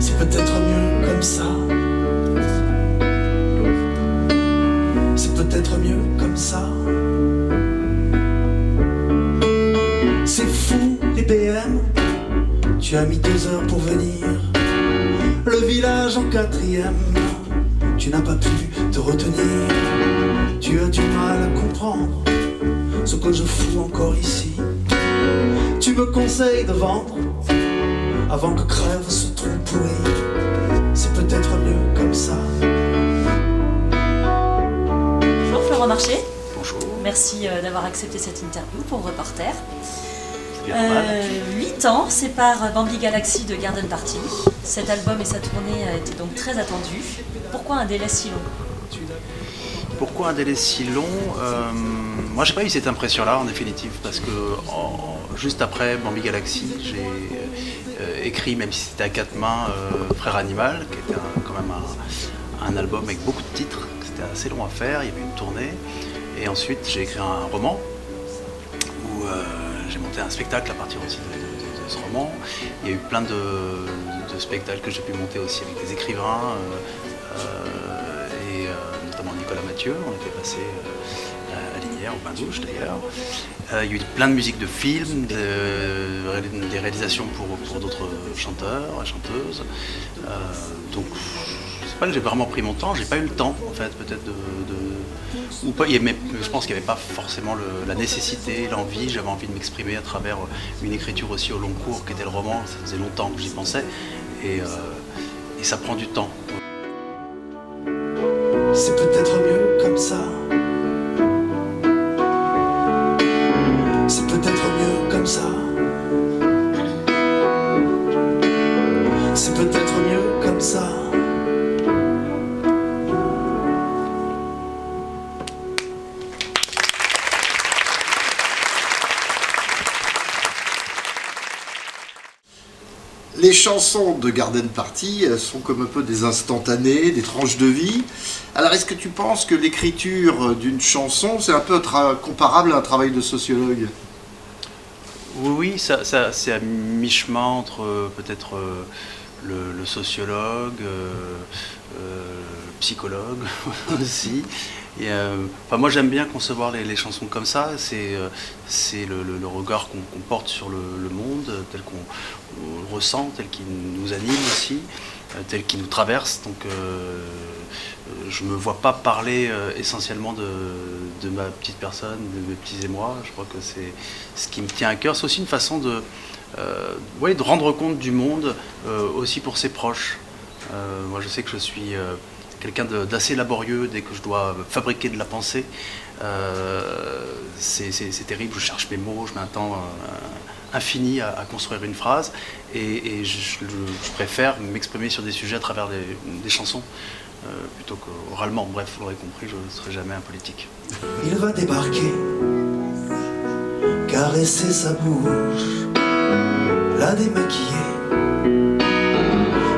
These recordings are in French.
C'est peut-être mieux comme ça. C'est peut-être mieux comme ça. C'est fou les BM. Tu as mis 2 heures pour venir. Le village en 4e. Tu n'as pas pu te retenir. Tu as du mal à comprendre ce que je fous encore ici. Tu me conseilles de vendre avant que crève ce trou pourri. C'est peut-être mieux comme ça. Bonjour Florent Marché. Bonjour. Merci d'avoir accepté cette interview pour Reporter. C'est bien normal. 8 ans séparent Bambi Galaxy de Garden Party. Cet album et sa tournée étaient donc très attendus. Pourquoi un délai si long ? Pourquoi un délai si long Moi, j'ai pas eu cette impression-là, en définitive, parce que juste après Bambi Galaxy, j'ai écrit, même si c'était à 4 mains, Frère Animal, qui était quand même un album avec beaucoup de titres. C'était assez long à faire, il y avait une tournée. Et ensuite, j'ai écrit un roman où j'ai monté un spectacle à partir aussi de ce roman. Il y a eu plein de spectacles que j'ai pu monter aussi avec des écrivains. Notamment Nicolas Mathieu, on était passé à Linière, au Bain-Douche d'ailleurs. Il y a eu plein de musiques de films, des réalisations pour d'autres chanteurs et chanteuses. Donc je sais pas que j'ai vraiment pris mon temps, j'ai pas eu le temps en fait peut-être ou pas, mais je pense qu'il n'y avait pas forcément la nécessité, l'envie, j'avais envie de m'exprimer à travers une écriture aussi au long cours qu'était le roman, ça faisait longtemps que j'y pensais et ça prend du temps. C'est peut-être mieux comme ça. C'est peut-être mieux comme ça. C'est peut-être mieux comme ça. Les chansons de Garden Party sont comme un peu des instantanés, des tranches de vie. Alors est-ce que tu penses que l'écriture d'une chanson, c'est un peu comparable à un travail de sociologue ? Oui, c'est à mi-chemin entre peut-être le sociologue, le psychologue aussi. Et, moi j'aime bien concevoir les chansons comme ça, c'est le regard qu'on porte sur le monde, tel qu'on le ressent, tel qu'il nous anime aussi, tel qu'il nous traverse. Donc je ne me vois pas parler essentiellement de ma petite personne, de mes petits émois. Je crois que c'est ce qui me tient à cœur. C'est aussi une façon de rendre compte du monde aussi pour ses proches. Moi je sais que je suis quelqu'un d'assez laborieux dès que je dois fabriquer de la pensée. C'est terrible, je cherche mes mots, je mets un temps infini à construire une phrase et je préfère m'exprimer sur des sujets à travers des chansons plutôt qu'oralement. Bref, vous l'aurez compris, je ne serai jamais un politique. Il va débarquer, caresser sa bouche, la démaquiller.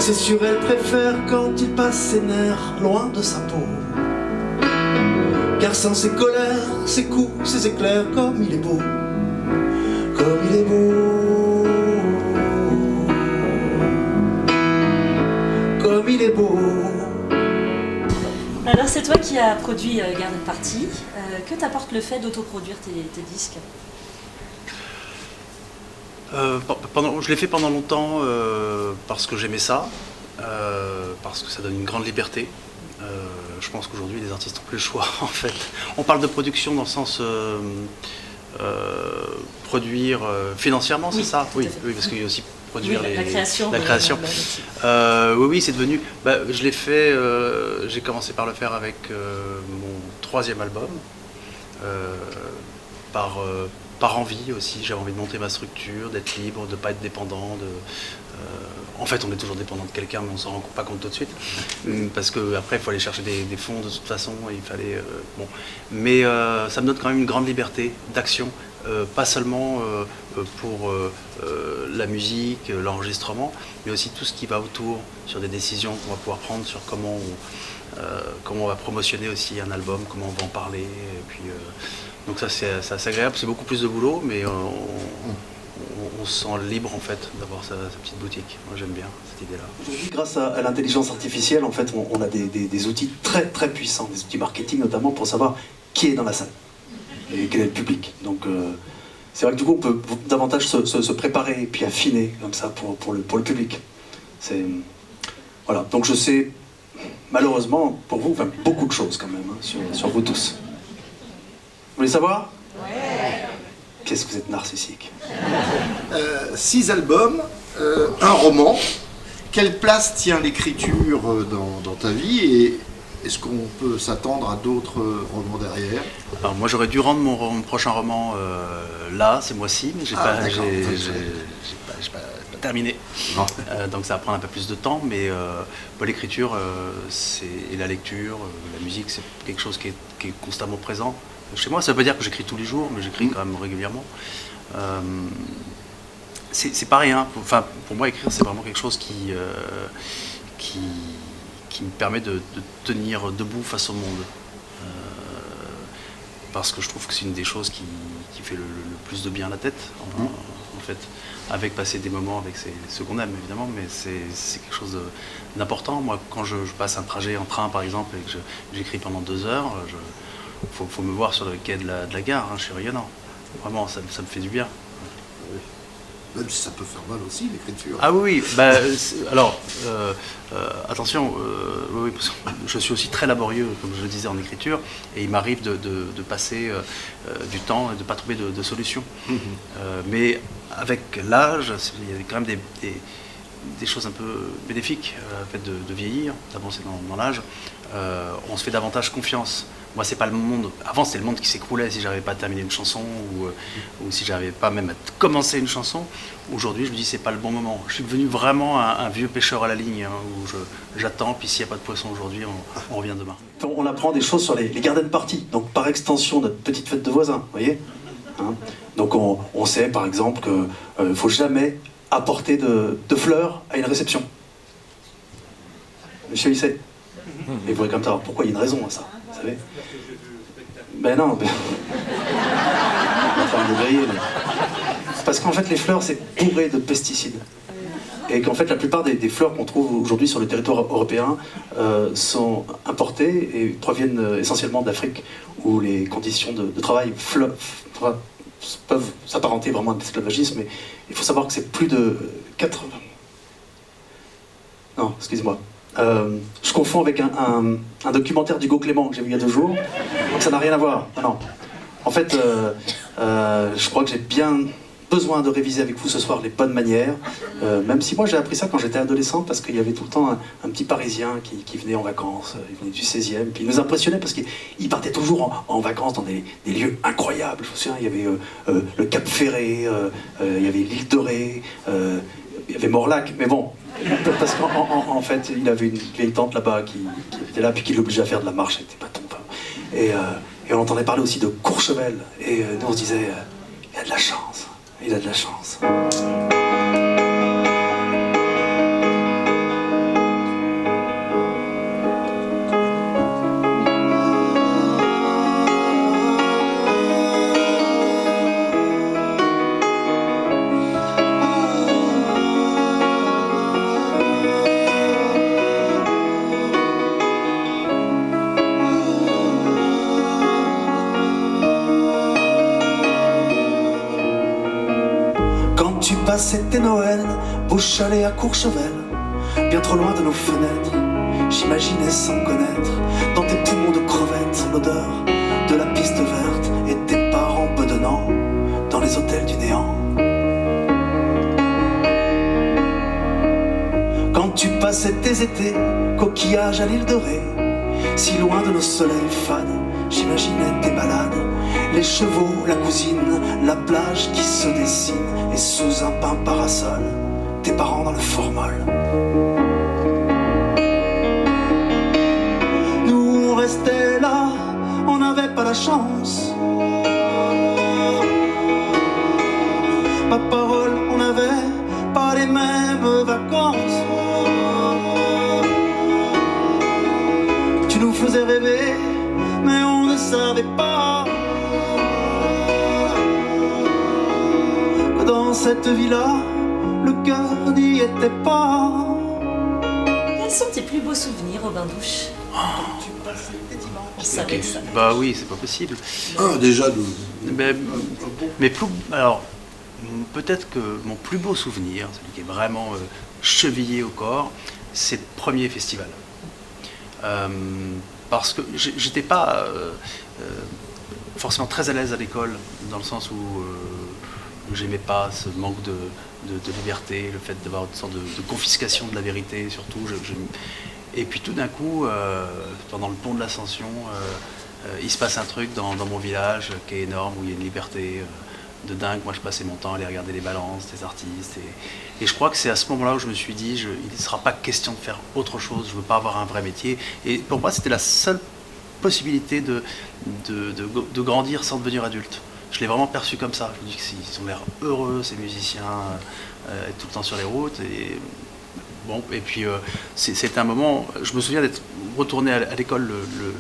C'est sûr, elle préfère quand il passe ses nerfs loin de sa peau. Car sans ses colères, ses coups, ses éclairs, comme il est beau, comme il est beau, comme il est beau. Alors c'est toi qui as produit Garden Party. Que t'apporte le fait d'autoproduire tes disques ? Je l'ai fait pendant longtemps parce que j'aimais ça, parce que ça donne une grande liberté. Je pense qu'aujourd'hui les artistes n'ont plus le choix en fait. On parle de production dans le sens produire financièrement, c'est ça ? Oui, parce qu'il y a aussi produire la création. Oui, c'est devenu. Je l'ai fait. J'ai commencé par le faire avec mon 3e album. Par envie aussi, j'avais envie de monter ma structure, d'être libre, de ne pas être dépendant. En fait, on est toujours dépendant de quelqu'un, mais on ne s'en rend pas compte tout de suite. Parce qu'après, il faut aller chercher des fonds de toute façon. Et il fallait, Mais ça me donne quand même une grande liberté d'action, pas seulement pour la musique, l'enregistrement, mais aussi tout ce qui va autour, sur des décisions qu'on va pouvoir prendre, sur comment on va promotionner aussi un album, comment on va en parler. Et puis, donc ça c'est assez agréable, c'est beaucoup plus de boulot, mais on on se sent libre en fait d'avoir sa petite boutique. Moi j'aime bien cette idée-là. Aujourd'hui, grâce à l'intelligence artificielle, en fait, on a des outils très très puissants, des outils marketing notamment, pour savoir qui est dans la salle et quel est le public. Donc c'est vrai que du coup on peut davantage se préparer et puis affiner comme ça pour le public. Voilà, donc je sais malheureusement pour vous beaucoup de choses quand même sur vous tous. Vous voulez savoir? Ouais. Qu'est-ce que vous êtes narcissique. 6 albums, un roman. Quelle place tient l'écriture dans ta vie et est-ce qu'on peut s'attendre à d'autres romans derrière? Alors moi j'aurais dû rendre mon prochain roman là, ce mois-ci, mais j'ai pas terminé. Donc ça va prendre un peu plus de temps, mais l'écriture et la lecture, la musique, c'est quelque chose qui est constamment présent. Chez moi, ça veut pas dire que j'écris tous les jours, mais j'écris quand même régulièrement. C'est pas rien. Enfin, pour moi, écrire, c'est vraiment quelque chose qui me permet de tenir debout face au monde. Parce que je trouve que c'est une des choses qui fait le plus de bien à la tête, en fait. Avec passer des moments avec ceux qu'on aime, évidemment, mais c'est quelque chose d'important. Moi, quand je passe un trajet en train, par exemple, et que j'écris pendant 2 heures, faut me voir sur le quai de la gare, je suis rayonnant. Vraiment, ça me fait du bien. Même si ça peut faire mal aussi, l'écriture. Ah oui, alors, attention, oui, parce que je suis aussi très laborieux, comme je le disais, en écriture, et il m'arrive de passer du temps et de ne pas trouver de solution. Mais avec l'âge, il y a quand même des choses un peu bénéfiques, le fait de vieillir, d'avancer dans l'âge. On se fait davantage confiance. Moi, c'est pas le monde. Avant, c'était le monde qui s'écroulait si j'arrivais pas à terminer une chanson ou si j'arrivais pas même à commencer une chanson. Aujourd'hui, je me dis c'est pas le bon moment. Je suis devenu vraiment un vieux pêcheur à la ligne où j'attends. Puis s'il n'y a pas de poisson aujourd'hui, on revient demain. On apprend des choses sur les garden parties. Donc par extension, notre petite fête de voisins, vous voyez. Donc on sait par exemple qu'il ne faut jamais apporter de fleurs à une réception. Monsieur Lycée. Et vous voyez comme ça, pourquoi il y a une raison à ça, vous savez? Ben non, on est en train de griller, mais... Parce qu'en fait les fleurs c'est bourré de pesticides. Et qu'en fait la plupart des fleurs qu'on trouve aujourd'hui sur le territoire européen sont importées et proviennent essentiellement d'Afrique, où les conditions de travail peuvent s'apparenter vraiment à l'esclavagisme, mais il faut savoir que c'est plus de 80... Non, excusez-moi. Je confonds avec un documentaire d'Hugo Clément que j'ai vu il y a 2 jours, donc ça n'a rien à voir. Non. En fait, je crois que j'ai bien besoin de réviser avec vous ce soir les bonnes manières, même si moi j'ai appris ça quand j'étais adolescent, parce qu'il y avait tout le temps un petit Parisien qui venait en vacances, il venait du 16e, puis il nous impressionnait parce qu'il partait toujours en vacances dans des lieux incroyables. Je me souviens, il y avait le Cap Ferré, il y avait l'île de Ré, il y avait Morlac, mais bon, parce qu'en fait, il avait une vieille tante là-bas qui était là, puis qui l'obligeait à faire de la marche avec des bâtons. Et on entendait parler aussi de Courchevel, et nous on se disait, il a de la chance, il a de la chance. C'était Noël, beau chalet à Courchevel, bien trop loin de nos fenêtres. J'imaginais sans connaître, dans tes poumons de crevettes, l'odeur de la piste verte et tes parents bedonnants dans les hôtels du néant. Quand tu passais tes étés, coquillages à l'île de Ré, si loin de nos soleils fades, j'imaginais tes balades, les chevaux, la cousine, la plage qui se dessine, et sous un pin parasol, tes parents dans le formol. Nous on restait là, on n'avait pas la chance. Pas de parole, on n'avait pas les mêmes vacances. Tu nous faisais rêver, mais on ne savait pas cette vie-là, le cœur n'y était pas. Quels sont tes plus beaux souvenirs au bain-douche? On savait Ok. ça. Bah oui, c'est pas possible. Déjà, Alors, peut-être que mon plus beau souvenir, celui qui est vraiment chevillé au corps, c'est le premier festival. Parce que j'étais pas forcément très à l'aise à l'école, dans le sens où j'aimais pas ce manque de liberté, le fait d'avoir une sorte de confiscation de la vérité, surtout. Et puis tout d'un coup, pendant le pont de l'Ascension, il se passe un truc dans mon village qui est énorme, où il y a une liberté de dingue. Moi, je passais mon temps à aller regarder les balances des artistes. Et je crois que c'est à ce moment-là où je me suis dit, il ne sera pas question de faire autre chose, je ne veux pas avoir un vrai métier. Et pour moi, c'était la seule possibilité de grandir sans devenir adulte. Je l'ai vraiment perçu comme ça. Je me dis qu'ils ont l'air heureux, ces musiciens, être tout le temps sur les routes. Bon, et puis c'était un moment, je me souviens d'être retourné à l'école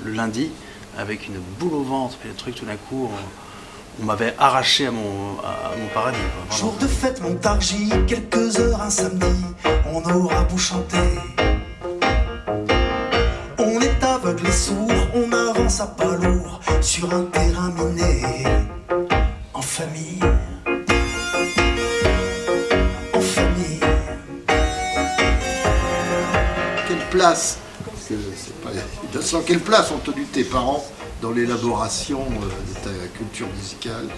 le lundi avec une boule au ventre, puis le truc tout d'un coup, on m'avait arraché à mon paradis. Quoi, Jour de fête Montargis, quelques heures un samedi, on aura beau chanter. On est aveugle et sourd, on avance à pas lourd sur un terrain miné. En famille. En famille. quelle place, parce que c'est pas évident, quelle place ont tenu tes parents dans l'élaboration de ta culture musicale?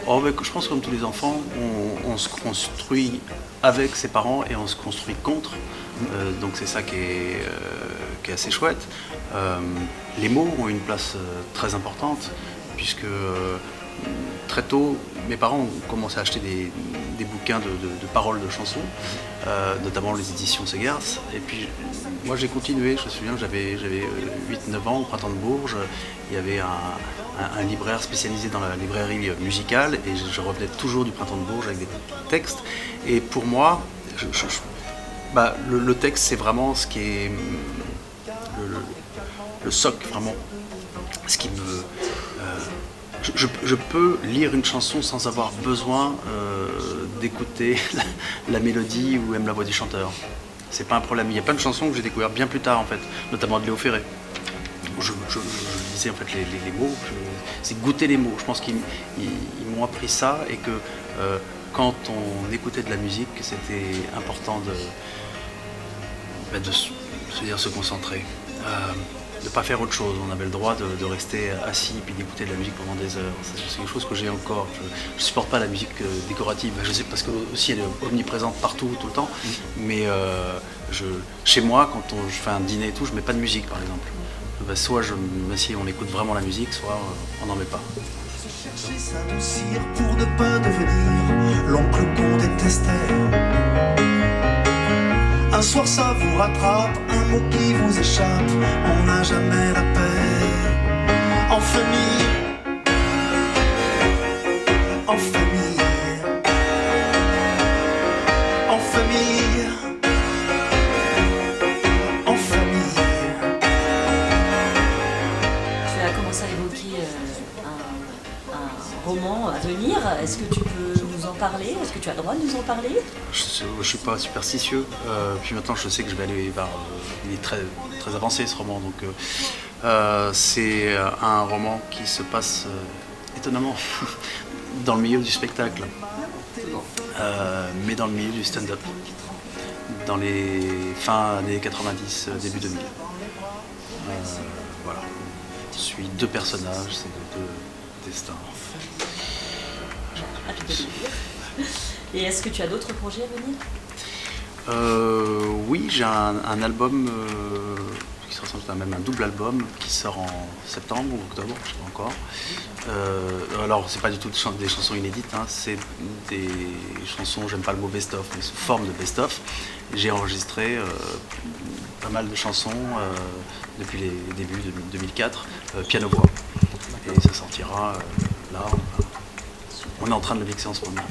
Oh, mais je pense que comme tous les enfants, on se construit avec ses parents et on se construit contre. Donc c'est ça qui est assez chouette. Les mots ont une place très importante, puisque très tôt, mes parents ont commencé à acheter des bouquins de paroles de chansons, notamment les éditions Segers. Et puis moi j'ai continué, je me souviens que j'avais 8-9 ans au Printemps de Bourges. Il y avait un libraire spécialisé dans la librairie musicale et je revenais toujours du Printemps de Bourges avec des textes. Et pour moi, le texte c'est vraiment ce qui est le socle, vraiment ce qui me... Je peux lire une chanson sans avoir besoin d'écouter la mélodie ou même la voix du chanteur. C'est pas un problème. Il y a plein de chansons que j'ai découvertes bien plus tard en fait, notamment de Léo Ferré. Je lisais en fait les mots, c'est goûter les mots. Je pense qu'ils m'ont appris ça et que quand on écoutait de la musique, c'était important de se concentrer. De ne pas faire autre chose. On avait le droit de rester assis et puis d'écouter de la musique pendant des heures. C'est quelque chose que j'ai encore. Je ne supporte pas la musique décorative. Je sais parce que aussi elle est omniprésente partout, tout le temps. Mais chez moi, quand je fais un dîner et tout, je ne mets pas de musique par exemple. Soit je m'assieds, on écoute vraiment la musique, soit on n'en met pas. Chercher s'adoucir pour ne pas devenir l'oncle qu'on détestait. Un soir ça vous rattrape, un mot qui vous échappe, on n'a jamais la paix. En famille, en famille, en famille, en famille. Tu as commencé à évoquer un roman à venir. Est-ce que tu peux nous en parler? Est-ce que tu as le droit de nous en parler? Je ne suis pas superstitieux. Puis maintenant, je sais que je vais aller vers... il est très, très avancé ce roman. Donc, c'est un roman qui se passe étonnamment dans le milieu du spectacle, mais dans le milieu du stand-up, dans les fins années 90, début 2000. Voilà. Je suis deux personnages, c'est deux destins. Et est-ce que tu as d'autres projets à venir? Oui, j'ai un album qui sera sans doute même un double album qui sort en septembre ou octobre, je ne sais pas encore. Alors, c'est pas du tout des chansons inédites, hein, c'est des chansons, j'aime pas le mot best-of, mais sous forme de best-of. J'ai enregistré pas mal de chansons depuis les débuts de 2004, piano-voix. Et ça sortira là. On est en train de le mixer en ce moment.